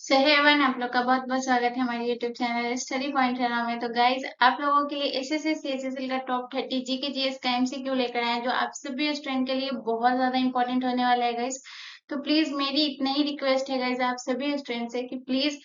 सो hey everyone, आप लोग का बहुत बहुत स्वागत है हमारे YouTube channel study point channel में। तो गाइज, आप लोगों के लिए एसएससी सीएचएसएल का टॉप 30 जीके जीएस का एमसीक्यू लेकर आए हैं, जो आप सभी स्टूडेंट के लिए बहुत ज्यादा इंपॉर्टेंट होने वाला है गाइज। तो प्लीज मेरी इतना ही रिक्वेस्ट है गाइज आप सभी स्टूडेंट से कि प्लीज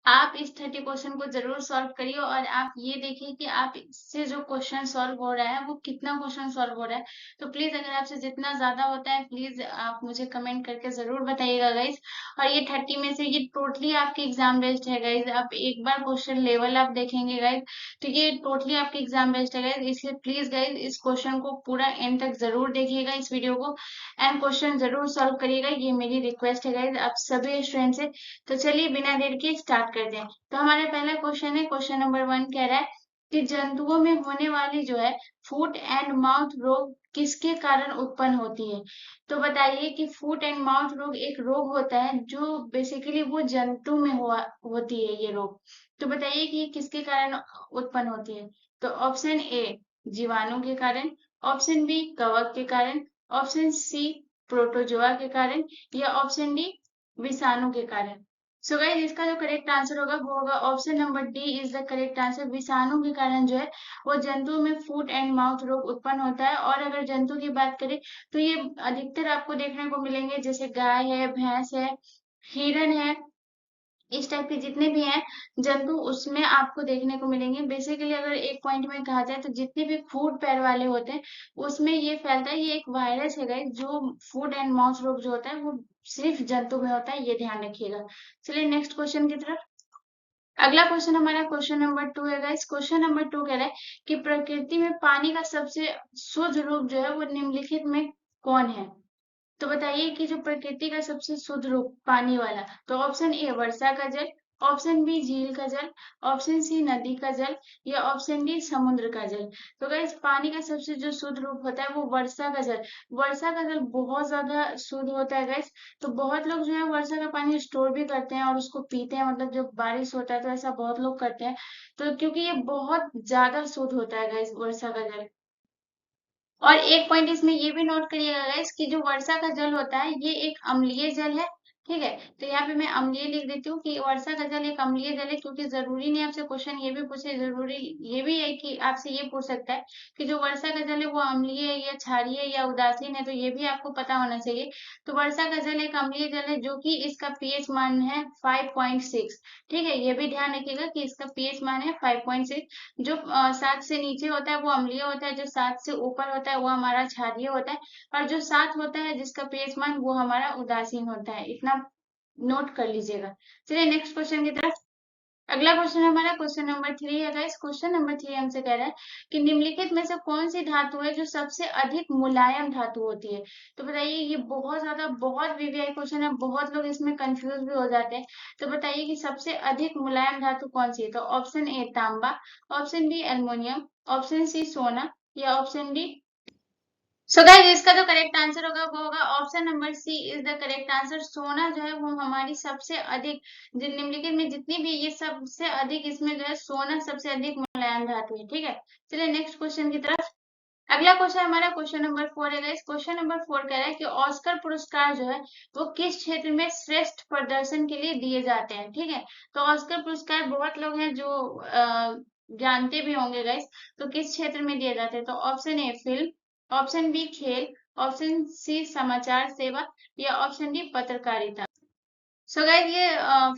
आप इस 30 क्वेश्चन को जरूर सॉल्व करिए, और आप ये देखिए कि आप इससे जो क्वेश्चन सॉल्व हो रहा है वो कितना क्वेश्चन सॉल्व हो रहा है। तो प्लीज अगर आपसे जितना ज्यादा होता है प्लीज आप मुझे कमेंट करके जरूर बताइएगा गाइज। और ये 30 में से ये टोटली आपकी एग्जाम बेस्ड है गाइज। आप एक बार क्वेश्चन लेवल आप देखेंगे गाइज, तो ये टोटली आपकी एग्जाम बेस्ड है गाइज। इसलिए प्लीज गाइज इस क्वेश्चन को पूरा एंड तक जरूर देखिएगा, इस वीडियो को, एंड क्वेश्चन जरूर सॉल्व करिएगा। ये मेरी रिक्वेस्ट है गाइज आप सभी स्टूडेंट से। तो चलिए बिना देर के स्टार्ट करते हैं। तो हमारा पहला क्वेश्चन है, क्वेश्चन नंबर 1 कह रहा है कि जंतुओं में होने वाली जो है फुट एंड माउथ रोग किसके कारण उत्पन्न होती है। तो बताइए कि फुट एंड माउथ रोग एक रोग होता है जो बेसिकली वो जंतु में हुआ होती है ये रोग। तो बताइए कि ये किसके कारण उत्पन्न होती है। तो ऑप्शन ए जीवाणु के कारण, ऑप्शन बी कवक के कारण, ऑप्शन सी प्रोटोजोआ के कारण, या ऑप्शन डी विषाणु के कारण। सो गाइस, इसका जो करेक्ट आंसर होगा वो होगा option number D is the correct answer. विषाणु के कारण जो है वो जंतु में फुट एंड माउथ रोग उत्पन्न होता है। और अगर जंतु की बात करें तो ये अधिकतर आपको देखने को मिलेंगे, जैसे गाय है, भैंस है, हिरन है, इस टाइप के जितने भी हैं जंतु उसमें आपको देखने को मिलेंगे। बेसिकली अगर एक पॉइंट में कहा जाए तो जितने भी फूड पैर वाले होते हैं उसमें ये फैलता है। ये एक वायरस है गाइस, जो फूड एंड माउथ रोग जो होता है वो सिर्फ जंतु में होता है, ये ध्यान रखिएगा। चलिए नेक्स्ट क्वेश्चन की तरफ। अगला क्वेश्चन हमारा क्वेश्चन नंबर 2 है गाइस। क्वेश्चन नंबर 2 कह रहा है कि प्रकृति में पानी का सबसे शुद्ध रूप जो है वो निम्नलिखित में कौन है। तो बताइए कि जो प्रकृति का सबसे शुद्ध रूप पानी वाला, तो ऑप्शन ए वर्षा का जल, ऑप्शन बी झील का जल, ऑप्शन सी नदी का जल, या ऑप्शन डी समुद्र का जल। तो गाइस, पानी का सबसे जो शुद्ध रूप होता है वो वर्षा का जल। वर्षा का जल बहुत ज्यादा शुद्ध होता है गाइस। तो बहुत लोग जो है वर्षा का पानी स्टोर भी करते हैं और उसको पीते हैं, मतलब जब बारिश होता है तो ऐसा बहुत लोग करते हैं। तो क्योंकि ये बहुत ज्यादा शुद्ध होता है गाइस वर्षा का जल। और एक पॉइंट इसमें ये भी नोट करिएगा गाइस कि जो वर्षा का जल होता है ये एक अम्लीय जल है। ठीक है, तो यहाँ पे मैं अम्लीय लिख देती हूँ कि वर्षा का जल एक अम्लीय जल है, क्योंकि जरूरी नहीं आपसे क्वेश्चन ये भी पूछे, जरूरी ये भी है कि आपसे ये पूछ सकता है कि जो वर्षा का जल है वो अम्लीय है या क्षारीय है या उदासीन है, तो ये भी आपको पता होना चाहिए। तो वर्षा का जल एक अम्लीय जल है, जो कि इसका पीएच मान है 5.6। ठीक है, ये भी ध्यान रखिएगा कि इसका पीएच मान है 5.6। जो 7 से नीचे होता है वो अम्लीय होता है, जो 7 से ऊपर होता है वो हमारा क्षारीय होता है, और जो 7 होता है जिसका पीएच मान वो हमारा उदासीन होता है। इतना नोट कर लीजिएगा। चलिए नेक्स्ट क्वेश्चन की तरफ। अगला क्वेश्चन हमारा क्वेश्चन नंबर 3 है गाइस। क्वेश्चन नंबर 3 हमसे कह रहा है कि निम्नलिखित में से कौन सी धातु है जो सबसे अधिक मुलायम धातु होती है। तो बताइए, ये बहुत ज्यादा बहुत वीवीआई क्वेश्चन है, बहुत लोग इसमें कंफ्यूज भी हो जाते हैं। तो बताइए कि सबसे अधिक मुलायम धातु कौन सी है। तो ऑप्शन ए तांबा, option B aluminium, option C सोना, या ऑप्शन डी। सो गाइस, इसका जो करेक्ट आंसर होगा वो होगा option number C is the correct answer. सोना जो है वो हमारी सबसे अधिक, निम्नलिखित में जितनी भी ये सबसे अधिक, इसमें जो है सोना सबसे अधिक मुलायम धातु है। ठीक है, चलिए नेक्स्ट क्वेश्चन की तरफ। अगला क्वेश्चन हमारा क्वेश्चन नंबर 4 है गाइस। क्वेश्चन नंबर 4 कह रहा है कि ऑस्कर पुरस्कार जो है वो किस क्षेत्र में श्रेष्ठ प्रदर्शन के लिए दिए जाते हैं। ठीक है, तो ऑस्कर पुरस्कार बहुत लोग हैं जो जानते भी होंगे गाइस। तो किस क्षेत्र में दिए जाते हैं। तो option A film, option B खेल, ऑप्शन सी समाचार सेवा, या ऑप्शन डी पत्रकारिता। सो गाइस, ये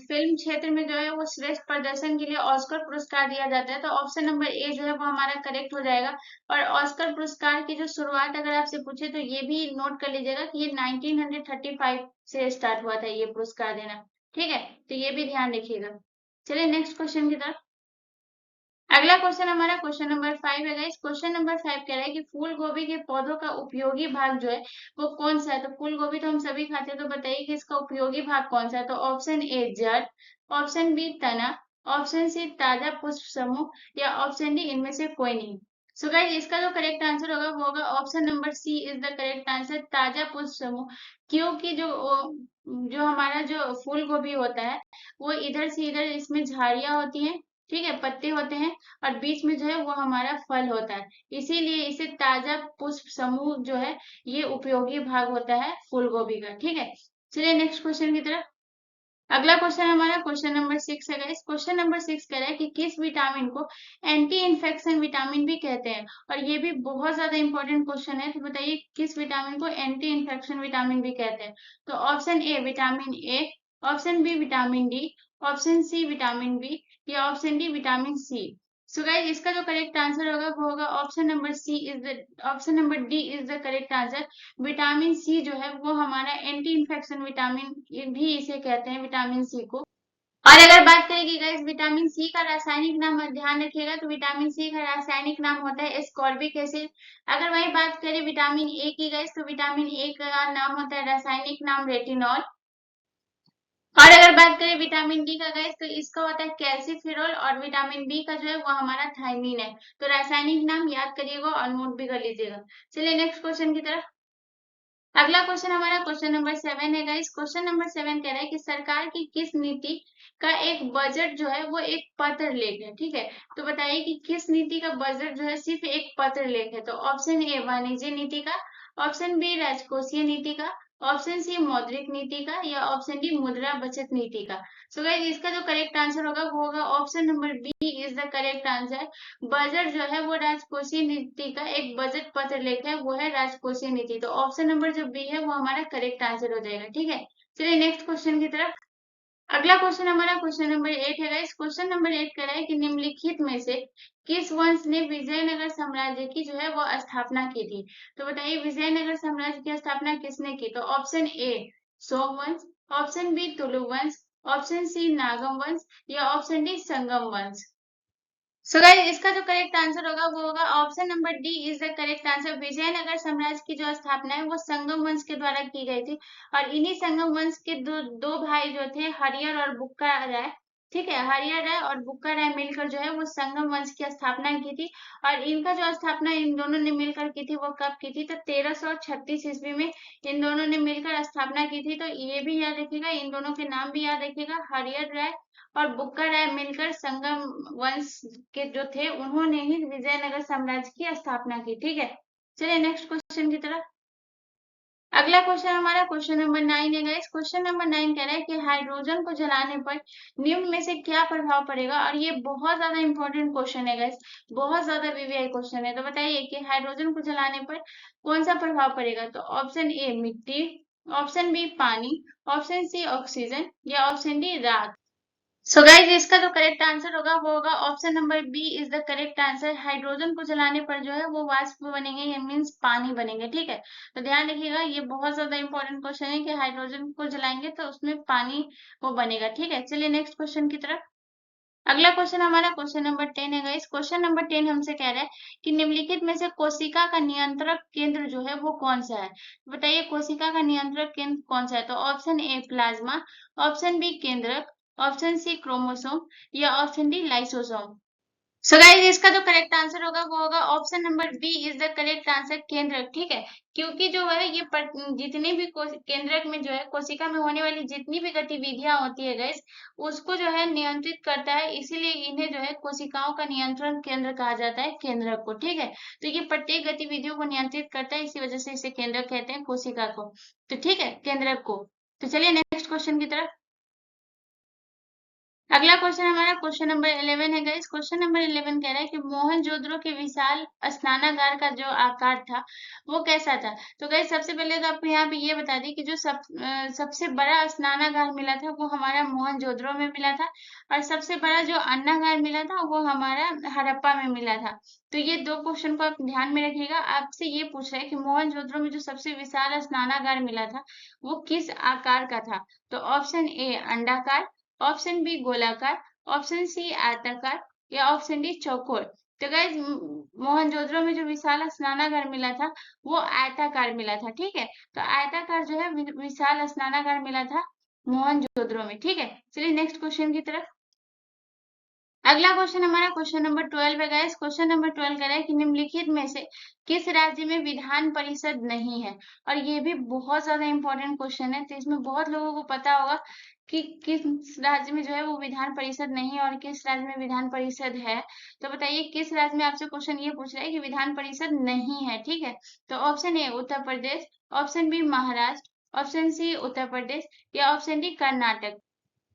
फिल्म क्षेत्र में जो है वो श्रेष्ठ प्रदर्शन के लिए ऑस्कर पुरस्कार दिया जाता है। तो ऑप्शन नंबर ए जो है वो हमारा करेक्ट हो जाएगा। और ऑस्कर पुरस्कार की जो शुरुआत अगर आपसे पूछे तो ये भी नोट कर लीजिएगा कि ये 1935 से स्टार्ट हुआ था ये पुरस्कार देना। ठीक है, तो ये भी ध्यान रखिएगा। चलिए नेक्स्ट क्वेश्चन की तरफ। अगला क्वेश्चन हमारा क्वेश्चन नंबर 5 है गाइस। क्वेश्चन नंबर 5 कह रहा है कि फूल गोभी के पौधों का उपयोगी भाग जो है वो कौन सा है। तो फूल गोभी तो हम सभी खाते हैं, तो बताइए कि इसका उपयोगी भाग कौन सा है। तो ऑप्शन ए जड़, ऑप्शन बी तना, ऑप्शन सी ताजा पुष्प समूह, या ऑप्शन डी इनमें से कोई नहीं। सो गाइस, इसका जो करेक्ट आंसर होगा वो होगा option number C is the correct answer, ताजा पुष्प समूह। क्योंकि जो हमारा जो फूल गोभी होता है वो इधर से इधर इसमें झाड़ियां होती हैं, ठीक है, पत्ते होते हैं, और बीच में जो है वो हमारा फल होता है। इसीलिए इसे ताजा पुष्प समूह जो है ये उपयोगी भाग होता है फूल गोभी का। ठीक है, चलिए नेक्स्ट क्वेश्चन की तरफ। अगला क्वेश्चन हमारा क्वेश्चन नंबर 6 है गाइस। क्वेश्चन नंबर 6 कह रहा है कि किस विटामिन को एंटी इन्फेक्शन विटामिन भी कहते हैं, और ये भी बहुत ज्यादा इंपॉर्टेंट क्वेश्चन है। तो बताइए किस विटामिन को एंटी इन्फेक्शन विटामिन भी कहते हैं। तो option A vitamin A, option B vitamin D, option C vitamin B, या option D vitamin C. So guys इसका जो करेक्ट आंसर होगा वो होगा option number C is the, option number D is the correct answer. Vitamin C जो है वो हमारा एंटी इन्फेक्शन विटामिन भी इसे कहते हैं, विटामिन सी को। और अगर बात करेंगे गाइस विटामिन सी का रासायनिक नाम ध्यान रखिएगा, तो विटामिन सी का रासायनिक नाम होता है एस्कॉर्बिक एसिड। अगर वही बात करें विटामिन ए की गाइस, तो विटामिन ए का नाम होता है रासायनिक नाम रेटिनॉल। और अगर बात करें विटामिन डी का गाइस, तो इसका होता है कैल्सिफेरॉल, और विटामिन बी का जो है वो हमारा थायमीन है। तो रासायनिक नाम याद करिएगा और नोट भी कर लीजिएगा। चलिए नेक्स्ट क्वेश्चन की तरफ। अगला क्वेश्चन हमारा क्वेश्चन नंबर 7 है गाइस। क्वेश्चन नंबर 7 कह रहा है कि सरकार की किस नीति का एक बजट जो है वो एक पत्र लेख है, ठीक है। तो बताइए कि किस नीति का बजट जो है सिर्फ एक पत्र लेख है। तो ऑप्शन ए वाणिज्य नीति का, ऑप्शन बी राजकोषीय नीति का, ऑप्शन सी मौद्रिक नीति का, या ऑप्शन डी मुद्रा बचत नीति का। सो गाइस इसका जो करेक्ट आंसर होगा वो होगा option number B is the correct answer. Budget जो है वो राजकोषीय नीति का एक बजट पत्र लेख है, वो है राजकोषीय नीति। तो ऑप्शन नंबर जो बी है वो हमारा करेक्ट आंसर हो जाएगा, ठीक है। चलिए नेक्स्ट क्वेश्चन की तरफ। अगला क्वेश्चन हमारा क्वेश्चन नंबर 8 है गाइस। क्वेश्चन नंबर 8 कह रहा है कि निम्नलिखित में से किस वंश ने विजयनगर साम्राज्य की जो है वो स्थापना की थी। तो बताइए विजयनगर साम्राज्य की स्थापना किसने की। तो ऑप्शन ए सोम वंश, ऑप्शन बी तुलु वंश, ऑप्शन सी नागम वंश, या ऑप्शन डी संगम वंश। सो गाइस इसका जो करेक्ट आंसर होगा वो होगा option number D is the correct answer. Vijayanagar साम्राज्य की जो स्थापना है वो संगम वंश के द्वारा की गई थी, और इन्हीं संगम वंश के दो भाई जो थे हरियर और बुक्का राय, ठीक है, हरियर राय और बुक्का राय मिलकर जो है वो संगम वंश की स्थापना की थी। और इनका जो स्थापना इन दोनों ने मिलकर की थी वो कब की थी। तो 1336 ईस्वी में इन दोनों ने मिलकर स्थापना की थी। तो ये भी याद रखिएगा, इन दोनों के नाम भी याद रखिएगा, हरियर राय और बुक्का राय मिलकर संगम वंश के जो थे उन्होंने ही विजयनगर साम्राज्य की स्थापना की, ठीक है। चलिए नेक्स्ट क्वेश्चन की तरफ। अगला क्वेश्चन हमारा क्वेश्चन नंबर 9 है गाइस। क्वेश्चन नंबर 9 कह रहा है कि हाइड्रोजन को जलाने पर निम्न में से क्या प्रभाव पड़ेगा, और ये बहुत ज्यादा इंपॉर्टेंट क्वेश्चन है गाइस, बहुत ज्यादा वीवीआई क्वेश्चन है। तो बताइए कि हाइड्रोजन को जलाने पर कौन सा प्रभाव पड़ेगा। तो ऑप्शन ए मिट्टी, ऑप्शन बी पानी, ऑप्शन सी ऑक्सीजन, या ऑप्शन डी राख। सो गाइज इसका जो करेक्ट आंसर होगा वो होगा option number B is the correct answer. Hydrogen को जलाने पर जो है वो वाष्प बनेंगे, ये मीन्स पानी बनेंगे, ठीक है। तो ध्यान रखिएगा, ये बहुत ज्यादा इंपॉर्टेंट क्वेश्चन है कि हाइड्रोजन को जलाएंगे तो उसमें पानी वो बनेगा, ठीक है। चलिए नेक्स्ट क्वेश्चन की तरफ। अगला क्वेश्चन हमारा क्वेश्चन नंबर 10 है गाइस। क्वेश्चन नंबर 10 हमसे कह रहा है कि निम्नलिखित में से कोशिका का नियंत्रक केंद्र जो है वो कौन सा है। बताइए कोशिका का नियंत्रक केंद्र कौन सा है। तो option A plasma, option B केंद्रक, ऑप्शन सी क्रोमोसोम, या option D lysosome. So guys इसका जो करेक्ट आंसर होगा वो होगा option number B is the correct answer, केंद्रक, ठीक है। क्योंकि जो है ये जितनी भी केंद्रक में जो है कोशिका में होने वाली जितनी भी गतिविधियां होती है गाइस उसको जो है नियंत्रित करता है, इसीलिए इन्हें जो है कोशिकाओं का नियंत्रण केंद्र कहा जाता है, केंद्रक को, ठीक है। तो ये प्रत्येक गतिविधियों को नियंत्रित करता है, इसी वजह से इसे केंद्रक कहते हैं, कोशिका को। तो ठीक है, केंद्रक को। तो चलिए नेक्स्ट क्वेश्चन की तरफ। अगला क्वेश्चन हमारा क्वेश्चन नंबर 11 है गाइस। क्वेश्चन नंबर 11 कह रहा है कि मोहनजोदड़ो के विशाल स्नानागार का जो आकार था वो कैसा था। तो गाइस सबसे पहले तो आपको यहाँ पे ये बता दी कि जो सबसे बड़ा स्नानागार मिला था वो हमारा मोहनजोदड़ो में मिला था, और सबसे बड़ा जो अन्नागार मिला था वो हमारा हड़प्पा में मिला था। तो ये दो क्वेश्चन को आप ध्यान में रखिएगा। आपसे ये पूछ रहा है कि मोहनजोदड़ो में जो सबसे विशाल स्नानागार मिला था वो किस आकार का था। तो ऑप्शन ए अंडाकार, ऑप्शन बी गोलाकार, ऑप्शन सी आयताकार, या ऑप्शन डी चौकोर। तो गाइज मोहनजोदड़ो में जो विशाल स्नानागार मिला था वो आयताकार मिला था, ठीक है। तो आयताकार जो है विशाल स्नानागार मिला था मोहनजोदड़ो में, ठीक है। चलिए नेक्स्ट क्वेश्चन की तरफ। अगला क्वेश्चन हमारा क्वेश्चन नंबर 12 है गाइस। क्वेश्चन नंबर 12 कह रहा है कि निम्नलिखित में से किस राज्य में विधान परिषद नहीं है। और ये भी बहुत ज्यादा इंपॉर्टेंट क्वेश्चन है, तो इसमें बहुत लोगों को पता होगा कि किस राज्य में जो है वो विधान परिषद नहीं है और किस राज्य में विधान परिषद है। तो बताइए किस राज्य में आपसे क्वेश्चन ये पूछ रहा है कि विधान परिषद नहीं है, ठीक है। तो option A Uttar Pradesh, option B Maharashtra, option C Uttar Pradesh, या option D Karnataka.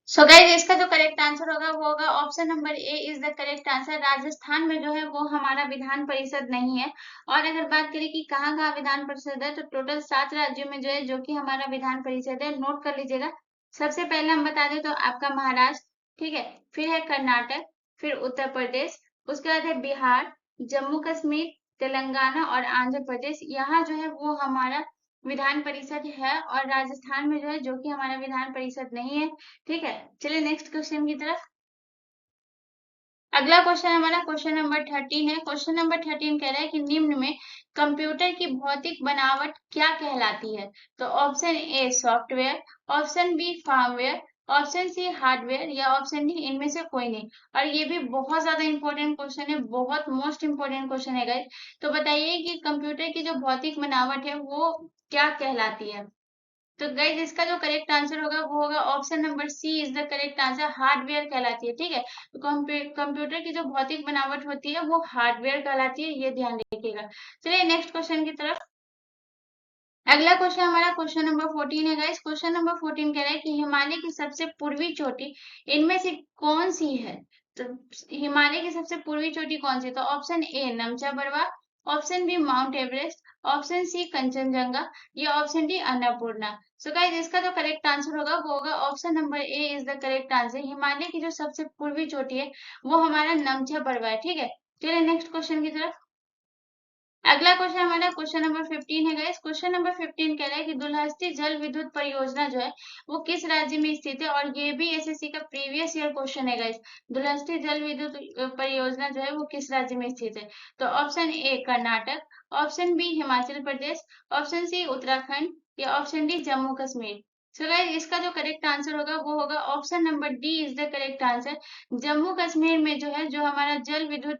So guys इसका जो करेक्ट आंसर होगा वो होगा option number A is the correct answer. Rajasthan में जो है वो हमारा विधान परिषद नहीं है। और अगर बात करें कि कहाँ कहाँ विधान परिषद है, तो टोटल 7 राज्यों में जो है जो कि हमारा विधान परिषद है, नोट कर लीजिएगा। सबसे पहले हम बता दें तो आपका महाराष्ट्र, ठीक है, फिर है कर्नाटक, फिर उत्तर प्रदेश, उसके बाद है बिहार, जम्मू कश्मीर, तेलंगाना और आंध्र प्रदेश। यहाँ जो है वो हमारा विधान परिषद है, और राजस्थान में जो है जो कि हमारा विधान परिषद नहीं है। ठीक है, चलिए नेक्स्ट क्वेश्चन की तरफ। अगला क्वेश्चन हमारा क्वेश्चन नंबर 13 है। क्वेश्चन नंबर 13 कह रहा है कि निम्न में कंप्यूटर की भौतिक बनावट क्या कहलाती है? तो option A software, option B firmware, option C hardware या ऑप्शन डी इनमें से कोई नहीं। और ये भी बहुत ज्यादा इंपॉर्टेंट क्वेश्चन है, बहुत मोस्ट इंपॉर्टेंट क्वेश्चन है गाइस। तो बताइए कि कंप्यूटर की जो भौतिक बनावट है वो क्या कहलाती है? तो गाइज इसका जो करेक्ट आंसर होगा वो होगा option number C is the correct answer, hardware कहलाती है। ठीक है, तो कंप्यूटर की जो भौतिक बनावट होती है वो हार्डवेयर कहलाती है, ये ध्यान रखिएगा। चलिए नेक्स्ट क्वेश्चन की तरफ। अगला क्वेश्चन हमारा क्वेश्चन नंबर 14 है गाइस। क्वेश्चन नंबर 14 कह रहा है कि हिमालय की सबसे पूर्वी चोटी इनमें से कौन सी है? तो हिमालय की सबसे पूर्वी चोटी कौन सी? तो option A Namcha Barwa, option B Mount Everest, option C Kangchenjunga या option D Annapurna. So guys इसका जो करेक्ट आंसर होगा वो होगा option number A is the correct answer. Himalaya की जो सबसे पूर्वी चोटी है वो हमारा नमचा बरवा है। ठीक है, चलिए नेक्स्ट क्वेश्चन की तरफ। अगला क्वेश्चन हमारा क्वेश्चन नंबर 15 है गाइस। क्वेश्चन नंबर 15 कह रहा है कि दुलहस्ती जल विद्युत परियोजना जो है वो किस राज्य में स्थित है? और ये भी एसएससी का प्रीवियस ईयर क्वेश्चन है गाइस। दुलहस्ती जल विद्युत परियोजना जो है वो किस राज्य में स्थित है? तो option A Karnataka, option B Himachal Pradesh, option C Uttarakhand या option D Jammu Kashmir. So guys इसका जो करेक्ट आंसर होगा वो होगा option number D is the correct answer. Jammu Kashmir में जो है जो हमारा जल विद्युत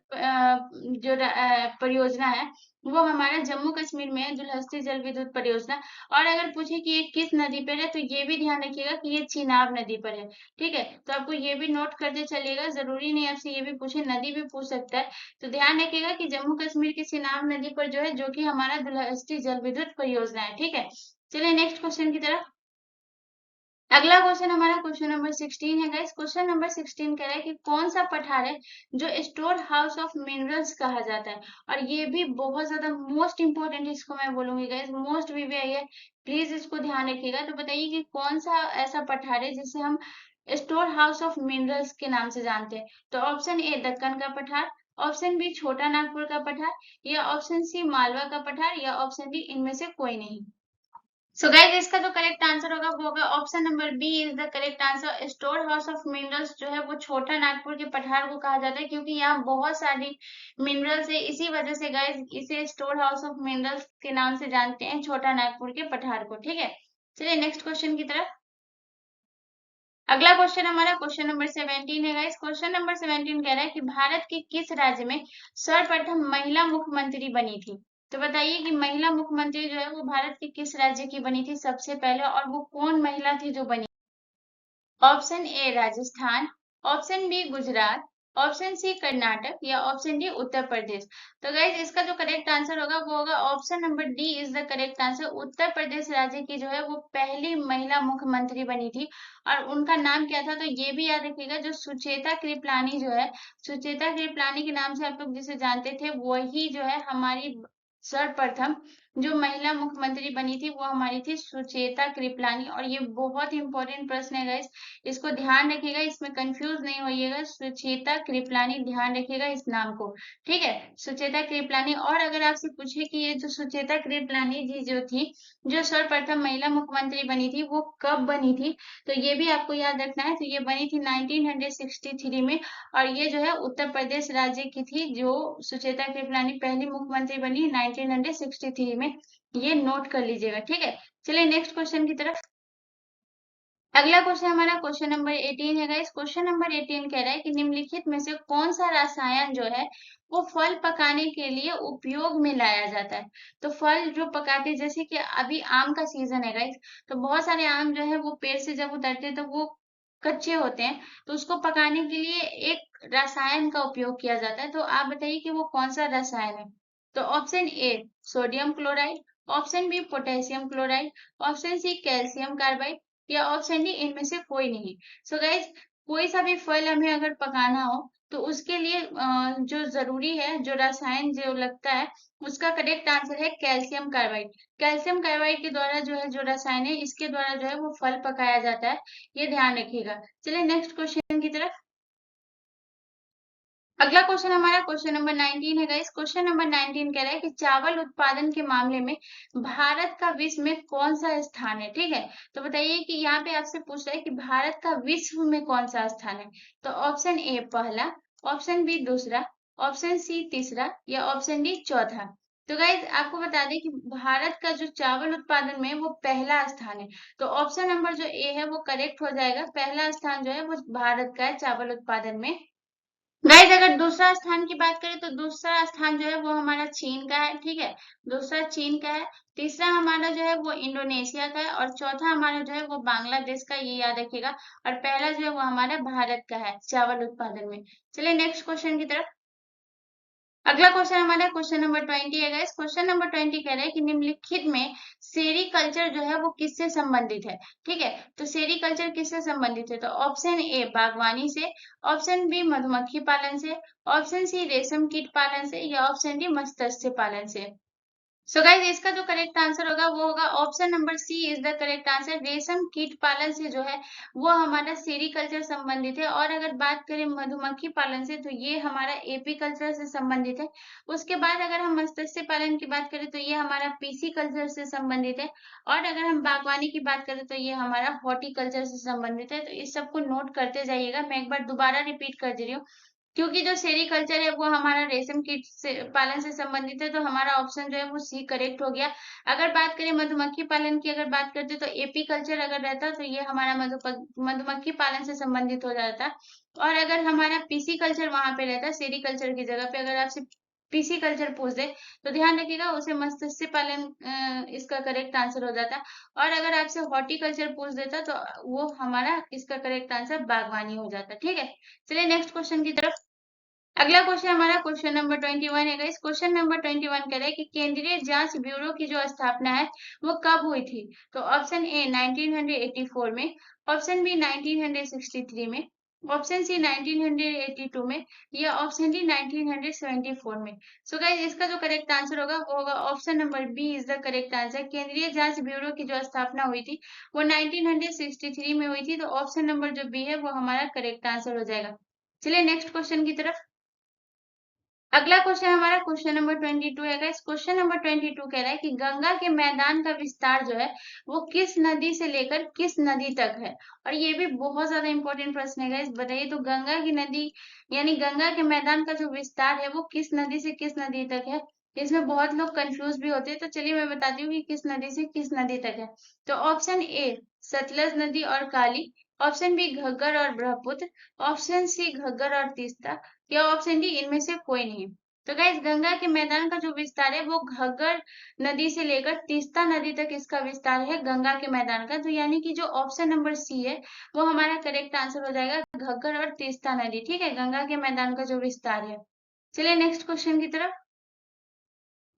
परियोजना है वो हमारा जम्मू कश्मीर में है, दुलहस्ती जल विद्युत परियोजना। और अगर पूछे कि ये किस नदी पर है, तो ये भी ध्यान रखिएगा कि ये चिनाब नदी पर है। ठीक है, तो आपको ये भी नोट करते चलिएगा, जरूरी नहीं आपसे ये भी पूछे, नदी भी पूछ सकता है। तो ध्यान रखिएगा कि जम्मू कश्मीर की चिनाब नदी पर जो है जो कि हमारा दुलहस्ती जल विद्युत परियोजना है। ठीक है, चलिए नेक्स्ट क्वेश्चन की तरफ। अगला क्वेश्चन हमारा क्वेश्चन नंबर 16 है गाइस। क्वेश्चन नंबर 16 कह रहा है कि कौन सा पठार है जो स्टोर हाउस ऑफ मिनरल्स कहा जाता है? और ये भी बहुत ज्यादा मोस्ट इंपोर्टेंट, इसको मैं बोलूंगी गाइस, मोस्ट वीवीआई है, प्लीज इसको ध्यान रखिएगा। तो बताइए कि कौन सा ऐसा पठार है जिसे हम स्टोर हाउस ऑफ मिनरल्स के नाम से जानते हैं? तो ऑप्शन ए दक्कन का पठार, ऑप्शन बी छोटा नागपुर का पठार या ऑप्शन सी मालवा का पठार या ऑप्शन डी इनमें से कोई नहीं। सो गाइस इसका जो करेक्ट आंसर होगा वो होगा option number B is the correct answer. Storehouse of minerals जो है वो छोटा नागपुर के पठार को कहा जाता है, क्योंकि यहाँ बहुत सारी मिनरल्स है, इसी वजह से गाइस इसे स्टोर हाउस ऑफ मिनरल्स के नाम से जानते हैं, छोटा नागपुर के पठार को। ठीक है, चलिए नेक्स्ट क्वेश्चन की तरफ। अगला क्वेश्चन हमारा क्वेश्चन नंबर 17 है गाइस। क्वेश्चन नंबर 17 कह रहा है कि भारत के किस राज्य में सर्वप्रथम महिला मुख्यमंत्री बनी थी? तो बताइए कि महिला मुख्यमंत्री जो है वो भारत के किस राज्य की बनी थी सबसे पहले, और वो कौन महिला थी जो बनी? Option A Rajasthan, option B Gujarat, option C Karnataka या ऑप्शन डी उत्तर प्रदेश। तो गाइज इसका जो करेक्ट आंसर होगा वो होगा option number D is the correct answer. Uttar Pradesh राज्य की जो है वो पहली महिला मुख्यमंत्री बनी थी, और उनका नाम क्या था? तो ये भी याद रखिएगा, जो सुचेता कृपलानी जो है, सुचेता कृपलानी के नाम से आप लोग जिसे जानते थे, वही जो है हमारी सर्वप्रथम जो महिला मुख्यमंत्री बनी थी वो हमारी थी सुचेता कृपलानी। और ये बहुत इंपॉर्टेंट प्रश्न है गाइस, इसको ध्यान रखिएगा, इसमें कंफ्यूज नहीं होइएगा। सुचेता कृपलानी, ध्यान रखिएगा इस नाम को। ठीक है, सुचेता कृपलानी। और अगर आपसे पूछे कि ये जो सुचेता कृपलानी जी जो थी, जो सर्वप्रथम महिला मुख्यमंत्री बनी थी, वो कब बनी थी? तो ये भी आपको याद रखना है। तो ये बनी थी 1963 में, और ये जो है उत्तर प्रदेश राज्य की थी, जो सुचेता कृपलानी पहली मुख्यमंत्री बनी 1963 में। ये नोट कर लीजिएगा। ठीक है, चलिए नेक्स्ट क्वेश्चन की तरफ। अगला क्वेश्चन हमारा क्वेश्चन नंबर 18 है गाइस। क्वेश्चन नंबर 18 कह रहा है कि निम्नलिखित में से कौन सा रसायन जो है वो फल पकाने के लिए उपयोग में लाया जाता है? तो फल जो पकाते, जैसे कि अभी आम का सीजन है गाइस, तो बहुत सारे आम जो है वो पेड़ से जब उतरते हैं तो वो कच्चे होते हैं, तो उसको पकाने के लिए एक रसायन का उपयोग किया जाता है। तो आप बताइए कि वो कौन सा रसायन है? तो option A sodium chloride, option B potassium chloride, option C calcium carbide या ऑप्शन डी इनमें से कोई नहीं। सो गाइज, कोई सा भी फल हमें अगर पकाना हो तो उसके लिए जो जरूरी है, जो रसायन जो लगता है, उसका करेक्ट आंसर है कैल्शियम कार्बाइड। कैल्शियम कार्बाइड के द्वारा जो है, जो रसायन है, इसके द्वारा जो है वो फल पकाया जाता है। ये ध्यान रखिएगा। चलिए नेक्स्ट क्वेश्चन की तरफ। अगला क्वेश्चन हमारा क्वेश्चन नंबर 19 है गाइस। क्वेश्चन नंबर 19 कह रहा है कि चावल उत्पादन के मामले में भारत का विश्व में कौन सा स्थान है। ठीक है, तो बताइए कि यहाँ पे आपसे पूछ रहा है कि भारत का विश्व में कौन सा स्थान है। तो ऑप्शन ए पहला, ऑप्शन बी दूसरा, ऑप्शन सी तीसरा, या ऑप्शन डी चौथा। तो गाइज आपको बता दें कि भारत का जो चावल उत्पादन में वो पहला स्थान है। तो ऑप्शन नंबर जो ए है वो करेक्ट हो जाएगा। पहला स्थान जो है वो भारत का है चावल उत्पादन में। गाइस अगर दूसरा स्थान की बात करें तो दूसरा स्थान जो है वो हमारा चीन का है। ठीक है, दूसरा चीन का है। तीसरा हमारा जो है वो इंडोनेशिया का है, और चौथा हमारा जो है वो बांग्लादेश का, ये याद रखिएगा। और पहला जो है वो हमारा भारत का है चावल उत्पादन में। चलिए नेक्स्ट क्वेश्चन की तरफ। अगला क्वेश्चन हमारा क्वेश्चन नंबर 20 है गाइस। क्वेश्चन नंबर 20 कह रहा है कि निम्नलिखित में सेरीकल्चर जो है वो किससे संबंधित है। ठीक है, तो सेरीकल्चर किससे संबंधित है। तो ऑप्शन ए बागवानी से, ऑप्शन बी मधुमक्खी पालन से, ऑप्शन सी रेशम कीट पालन से, या ऑप्शन डी मत्स्य पालन से। सो गाइस इसका जो करेक्ट आंसर होगा वो होगा option number C is the correct answer. रेशम कीट पालन से जो है वो हमारा सेरीकल्चर संबंधित है। और अगर बात करें मधुमक्खी पालन से तो ये हमारा एपी कल्चर से संबंधित है। उसके बाद अगर हम मत्स्य पालन की बात करें तो ये हमारा पीसी कल्चर से संबंधित है। और अगर हम बागवानी की बात करें तो ये हमारा हॉर्टिकल्चर से संबंधित है। तो इस सबको नोट करते जाइएगा। मैं एक बार दोबारा रिपीट कर दे रही हूँ, क्योंकि जो सेरीकल्चर है वो हमारा रेशम कीट से पालन से संबंधित है। तो हमारा ऑप्शन जो है वो सी करेक्ट हो गया। अगर बात करें मधुमक्खी पालन की, अगर बात करते तो एपी कल्चर अगर रहता तो ये हमारा मधुमक्खी पालन से संबंधित हो जाता। और अगर हमारा पीसी कल्चर वहां पे रहता सेरीकल्चर की जगह पे, अगर आपसे पीसी कल्चर पूछ दे तो ध्यान रखिएगा उसे मत्स्य पालन इसका करेक्ट आंसर हो जाता। और अगर आपसे हॉर्टिकल्चर पूछ देता तो वो हमारा इसका करेक्ट आंसर बागवानी हो जाता। ठीक है, चलिए नेक्स्ट क्वेश्चन की तरफ। अगला क्वेश्चन हमारा क्वेश्चन नंबर 21 है। इस क्वेश्चन नंबर 21 कह रहा है कि केंद्रीय जांच ब्यूरो की जो स्थापना है वो कब हुई थी। तो ऑप्शन ए 1984 में, ऑप्शन बी 1963 में, ऑप्शन सी 1982 में, या ऑप्शन डी 1974 में। सो गाइस इसका जो करेक्ट आंसर होगा वो होगा option number B is the correct answer. केंद्रीय जांच ब्यूरो की जो स्थापना हुई थी वो 1963 में हुई थी। तो ऑप्शन नंबर जो बी है वो हमारा करेक्ट आंसर हो जाएगा। चलिए नेक्स्ट क्वेश्चन की तरफ। अगला क्वेश्चन हमारा क्वेश्चन नंबर 22 है। इस क्वेश्चन नंबर 22 कह रहा है कि गंगा के मैदान का विस्तार जो है वो किस नदी से लेकर किस नदी तक है। और ये भी बहुत ज्यादा इंपॉर्टेंट प्रश्न है गाइस। बताइए तो गंगा की नदी यानी गंगा के मैदान का जो विस्तार है वो किस नदी से किस नदी तक है। इसमें बहुत लोग कंफ्यूज भी होते हैं, तो चलिए मैं बताती हूँ कि किस नदी से किस नदी तक है। तो ऑप्शन ए सतलज नदी और काली, ऑप्शन बी घग्गर और ब्रह्मपुत्र, ऑप्शन सी घग्गर और तीस्ता, या ऑप्शन डी इनमें से कोई नहीं। तो गाइस गंगा के मैदान का जो विस्तार है वो घग्गर नदी से लेकर तीस्ता नदी तक इसका विस्तार है गंगा के मैदान का। तो यानी कि जो ऑप्शन नंबर सी है वो हमारा करेक्ट आंसर हो जाएगा, घग्गर और तीस्ता नदी। ठीक है, गंगा के मैदान का जो विस्तार है। चलिए नेक्स्ट क्वेश्चन की तरफ।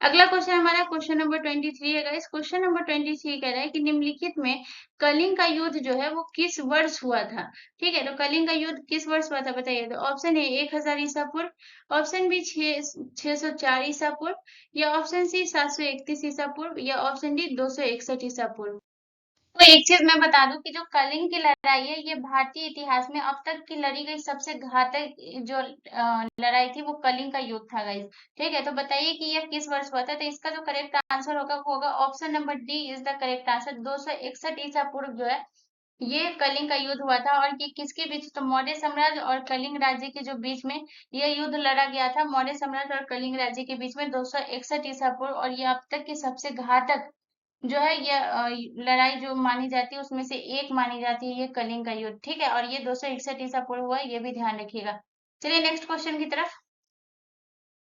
अगला क्वेश्चन हमारा क्वेश्चन नंबर 23 है गाइस। क्वेश्चन नंबर 23 कह रहा है कि निम्नलिखित में कलिंग का युद्ध जो है वो किस वर्ष हुआ था। ठीक है, तो कलिंग का युद्ध किस वर्ष हुआ था बताइए। तो ऑप्शन ए 1000 ईसा पूर्व, ऑप्शन बी 604 ईसा पूर्व, या ऑप्शन सी 731 ईसा पूर्व, या ऑप्शन डी 261 ईसा पूर्व। तो एक चीज मैं बता दूं कि जो कलिंग की लड़ाई है ये भारतीय इतिहास में अब तक की लड़ी गई सबसे घातक जो लड़ाई थी वो कलिंग का युद्ध था गाइस। ठीक है, तो बताइए कि ये किस वर्ष हुआ था। तो इसका जो करेक्ट आंसर होगा वो होगा option number D is the correct answer. 261 ईसा पूर्व जो है ये कलिंग का युद्ध हुआ था। और ये किसके बीच, तो मौर्य साम्राज्य और कलिंग राज्य के जो बीच में ये युद्ध लड़ा गया था। मौर्य साम्राज्य और कलिंग राज्य के बीच में 261 ईसा पूर्व। और ये अब तक की सबसे घातक जो है ये लड़ाई जो मानी जाती है उसमें से एक मानी जाती है ये कलिंग का युद्ध। ठीक है, और ये 261 ईसा पूर्व हुआ है, ये भी ध्यान रखिएगा। चलिए नेक्स्ट क्वेश्चन की तरफ।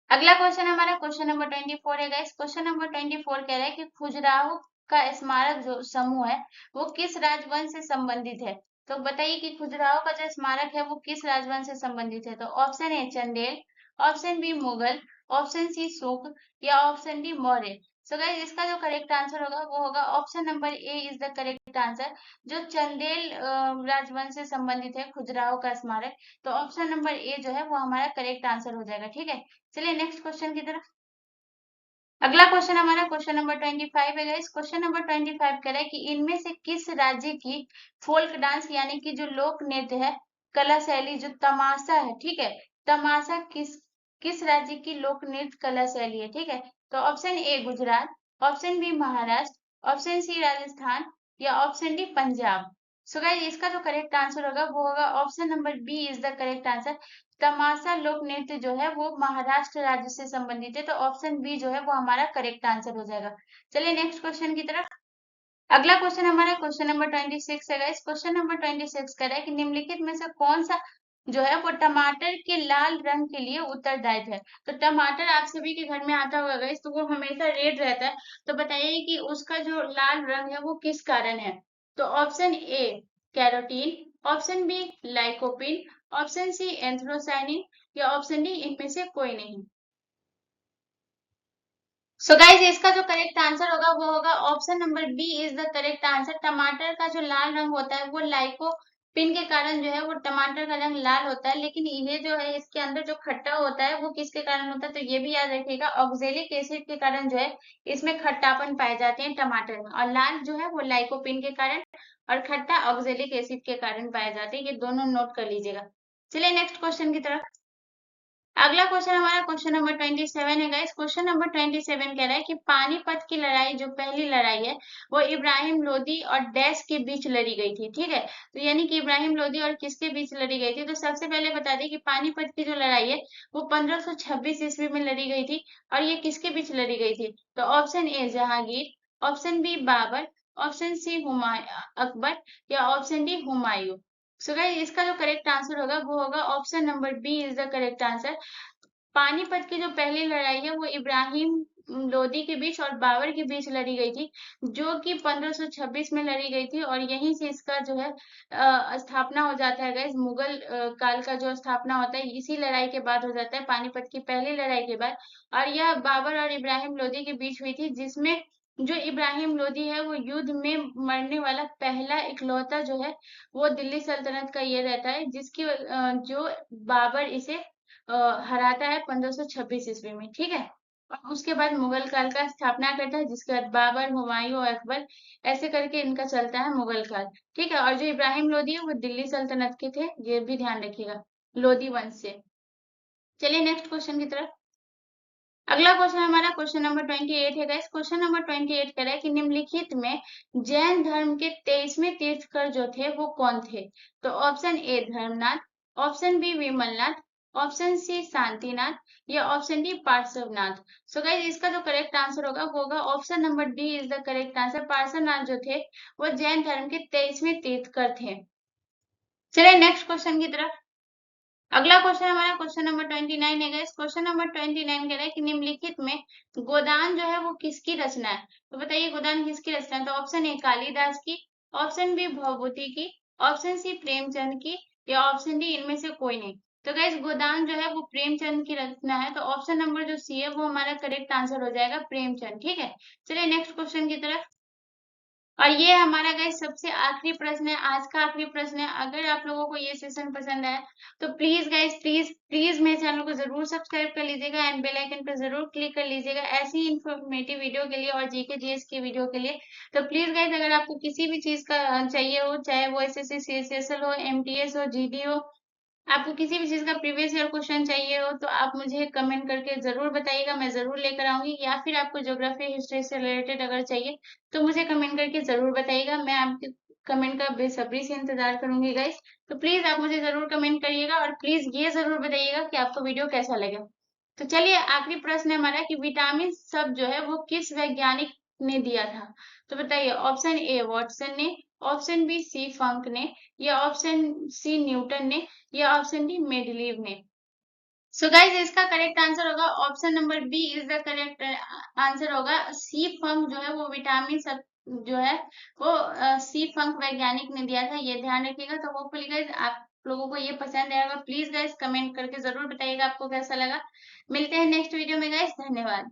अगला क्वेश्चन हमारा क्वेश्चन नंबर 24 है गाइस। क्वेश्चन नंबर 24 कह रहा है कि खजुराहो का स्मारक जो समूह है वो किस राजवंश से संबंधित है। तो बताइए कि खजुराहो का जो स्मारक है वो किस राजवंश से संबंधित है। तो option A Chandel, option B Mughal, option C शोक, या option D Maurya. So guys इसका जो करेक्ट आंसर होगा वो होगा option number A is the correct answer. जो चंदेल राजवंश से संबंधित है खजुराहो का स्मारक, तो ऑप्शन नंबर ए जो है वो हमारा करेक्ट आंसर हो जाएगा। ठीक है, चलिए नेक्स्ट क्वेश्चन की तरफ। अगला क्वेश्चन हमारा क्वेश्चन नंबर 25 है गाइस। क्वेश्चन नंबर 25 कह रहा है कि इनमें से किस राज्य की फोल्क डांस यानी कि जो लोक नृत्य है, कला शैली जो तमाशा है, ठीक है, तमाशा किस किस राज्य की लोक नृत्य कला शैली है? ठीक है, तो option A Gujarat, option B Maharashtra, option C Rajasthan या option D Punjab. So guys इसका जो करेक्ट आंसर होगा वो होगा option number B is the correct answer. Tamasha लोक नृत्य जो है वो महाराष्ट्र राज्य से संबंधित है, तो ऑप्शन बी जो है वो हमारा करेक्ट आंसर हो जाएगा। चलिए नेक्स्ट क्वेश्चन की तरफ। अगला क्वेश्चन हमारा क्वेश्चन नंबर 26 है गाइस। क्वेश्चन नंबर 26 कह रहा है कि निम्नलिखित में से कौन सा जो है वो टमाटर के लाल रंग के लिए उत्तरदायी है? तो टमाटर आप सभी के घर में आता होगा गाइस, तो वो हमेशा रेड रहता है। तो बताइए कि उसका जो लाल रंग है वो किस कारण है? तो option A carotene, option B lycopene, option C anthocyanin या ऑप्शन डी इनमें से कोई नहीं। सो गाइज इसका जो करेक्ट आंसर होगा वो होगा option number B is the correct answer. टमाटर का जो लाल रंग होता है वो लाइकोपिन के कारण जो है वो टमाटर का रंग लाल होता है, लेकिन ये जो है इसके अंदर जो खट्टा होता है वो किसके कारण होता है? तो ये भी याद रखिएगा, ऑक्जेलिक एसिड के कारण जो है इसमें खट्टापन पाए जाते हैं टमाटर में, और लाल जो है वो लाइकोपिन के कारण और खट्टा ऑक्जेलिक एसिड के कारण पाए जाते हैं। ये दोनों नोट कर लीजिएगा। चलिए नेक्स्ट क्वेश्चन की तरफ। अगला क्वेश्चन हमारा क्वेश्चन नंबर 27 है गाइस। क्वेश्चन नंबर 27 कह रहा है कि पानीपत की लड़ाई जो पहली लड़ाई है वो इब्राहिम लोदी और डैश के बीच लड़ी गई थी। ठीक है, तो यानी कि इब्राहिम लोदी और किसके बीच लड़ी गई थी? तो सबसे पहले बता दें कि पानीपत की जो लड़ाई है वो 1526 ईस्वी में लड़ी गई थी, और ये किसके बीच लड़ी गई थी? तो option A Jahangir, option B Babur, option C Humayun Akbar या option D Humayun. So guys इसका जो करेक्ट आंसर होगा वो होगा option number B is the correct answer. Panipat की जो पहली लड़ाई है वो इब्राहिम लोदी के बीच और बाबर के बीच लड़ी गई थी, जो कि 1526 में लड़ी गई थी, और यहीं से इसका जो है स्थापना हो जाता है गाइस। मुगल काल का जो स्थापना होता है इसी लड़ाई के बाद हो जाता है, पानीपत की पहली लड़ाई के बाद। और यह बाबर और इब्राहिम लोदी के बीच हुई थी, जिसमें जो इब्राहिम लोदी है वो युद्ध में मरने वाला पहला इकलौता जो है वो दिल्ली सल्तनत का ये रहता है, जिसकी जो बाबर इसे हराता है 1526 ईस्वी में। ठीक है, और उसके बाद मुगल काल का स्थापना करता है, जिसके बाद बाबर, हुमायूं और अकबर, ऐसे करके इनका चलता है मुगल काल। ठीक है, और जो इब्राहिम लोदी है वो दिल्ली सल्तनत के थे, ये भी ध्यान रखिएगा, लोदी वंश से। चलिए नेक्स्ट क्वेश्चन की तरफ। अगला क्वेश्चन हमारा क्वेश्चन नंबर 28 है गाइस। क्वेश्चन नंबर 28 कह रहा है कि निम्नलिखित में जैन धर्म के 23वें तीर्थकर जो थे वो कौन थे? तो option A Dharmanath, option B Vimalnath, option C Shantinath या option D Parshvanath. So guys इसका जो करेक्ट आंसर होगा वो होगा option number D is the correct answer. Parshvanath जो थे वो जैन धर्म के 23वें तीर्थकर थे। चलिए नेक्स्ट क्वेश्चन की तरफ। अगला क्वेश्चन हमारा क्वेश्चन नंबर 29 है गाइस। क्वेश्चन नंबर 29 कह रहा है कि निम्नलिखित में गोदान जो है वो किसकी रचना है? तो बताइए गोदान किसकी रचना है? तो ऑप्शन ए कालिदास की, ऑप्शन बी भवभूति की, ऑप्शन सी प्रेमचंद की या ऑप्शन डी इनमें से कोई नहीं। तो गाइस गोदान जो है वो प्रेमचंद की रचना है, तो ऑप्शन नंबर जो सी है वो हमारा करेक्ट आंसर हो जाएगा, प्रेमचंद। ठीक है, चलिए नेक्स्ट क्वेश्चन की तरफ। और ये हमारा गाइस सबसे आखिरी प्रश्न है, आज का आखिरी प्रश्न है। अगर आप लोगों को ये सेशन पसंद आया तो प्लीज गाइस प्लीज प्लीज मेरे चैनल को जरूर सब्सक्राइब कर लीजिएगा एंड बेल आइकन पर जरूर क्लिक कर लीजिएगा ऐसी इंफॉर्मेटिव वीडियो के लिए और जीके जीएस की वीडियो के लिए। तो प्लीज गाइस अगर आपको किसी भी चीज का चाहिए हो, चाहे वो एसएससी सीएचएसएल हो, एमटीएस हो, जीडी हो, आपको किसी भी चीज का प्रीवियस ईयर क्वेश्चन चाहिए हो, तो आप मुझे कमेंट करके जरूर बताइएगा, मैं जरूर लेकर आऊंगी। या फिर आपको ज्योग्राफी हिस्ट्री से रिलेटेड अगर चाहिए तो मुझे कमेंट करके जरूर बताइएगा, मैं आपके कमेंट का बेसब्री से इंतजार करूंगी गाइस। तो प्लीज आप मुझे जरूर कमेंट करिएगा और प्लीज ये जरूर बताइएगा कि आपको वीडियो कैसा लगा। तो चलिए आखिरी प्रश्न है हमारा कि विटामिन सब जो है वो किस वैज्ञानिक ने दिया था? तो बताइए ऑप्शन ए वॉटसन ने, ऑप्शन बी सी फंक ने या ऑप्शन सी न्यूटन ने या ऑप्शन डी मेडलीव ने। सो गाइज इसका करेक्ट आंसर होगा option number B is the correct answer होगा। सी फंक जो है वो विटामिन सब जो है वो सी फंक वैज्ञानिक ने दिया था, ये ध्यान रखिएगा। तो होपफुली गाइज आप लोगों को ये पसंद आएगा। प्लीज गाइज कमेंट करके जरूर बताइएगा आपको कैसा लगा। मिलते हैं नेक्स्ट वीडियो में गाइज, धन्यवाद।